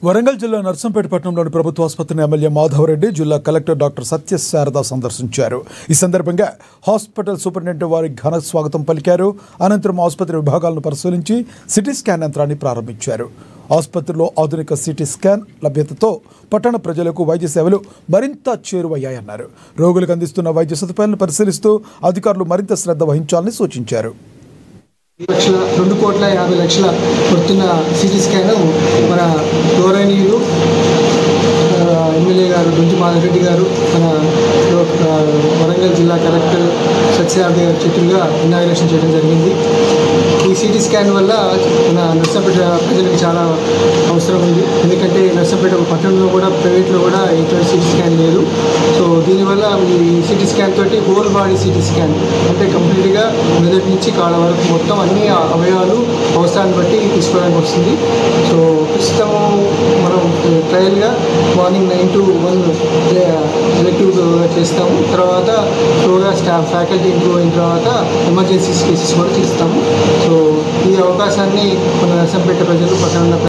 వరంగల్ జిల్లా నర్సంపేట పట్టణంలోని ప్రభుత్వ ఆసుపత్రిని ఎమ్మెల్యే మాధవరెడ్డి, జిల్లా కలెక్టర్ డాక్టర్ సత్యశారద సందర్శించారు. ఈ సందర్భంగా హాస్పిటల్ సూపరింటెండెంట్ వారికి ఘన స్వాగతం పలికారు. అనంతరం ఆసుపత్రి విభాగాలను పరిశీలించి సిటీ స్కాన్ యంత్రాన్ని ప్రారంభించారు. ఆసుపత్రిలో ఆధునిక సిటీ స్కాన్ లభ్యతతో పట్టణ ప్రజలకు వైద్య సేవలు మరింత చేరువయ్యాయన్నారు. రోగులకు అందిస్తున్న వైద్య సదుపాయాలను పరిశీలిస్తూ అధికారులు మరింత శ్రద్ధ వహించాలని సూచించారు. 2,50,00,000 కొడుతున్న సిటీ స్కాన్ మన గౌరవనీయులు ఎమ్మెల్యే గారు దొంతి మాధవరెడ్డి గారు, మన వరంగల్ జిల్లా కలెక్టర్ సత్యశారద గారి చేతులుగా ఇనాగ్రేషన్ చేయడం జరిగింది. ఈ సిటీ స్కాన్ వల్ల మన నర్సంపేట ప్రజలకు చాలా అవసరం ఉంది. ఎందుకంటే నర్సంపేట పట్టణంలో కూడా ప్రైవేట్లో కూడా ఎటువంటి సిటీ స్కాన్ లేదు. సో దీనివల్ల ఈ సిటీ స్కాన్ తోటి హోల్ బాడీ సిటీ స్కాన్ అంటే కంప్లీట్గా మెదడు నుంచి కాళ్ళ వరకు మొత్తం అన్ని అవయవాలు అవసరాన్ని బట్టి తీసుకోవడానికి వస్తుంది. సో ప్రస్తుతం మనం ట్రయల్గా మార్నింగ్ 9 to 1 ఎలెక్టివ్గా చేస్తాము. తర్వాత స్లోగా ఫ్యాకల్టీ ఇంప్రూవ్ అయిన తర్వాత ఎమర్జెన్సీ కేసెస్ కూడా చేస్తాము. సో ఈ అవకాశాన్ని మన నర్సంపేట ప్రజలు పట్టణ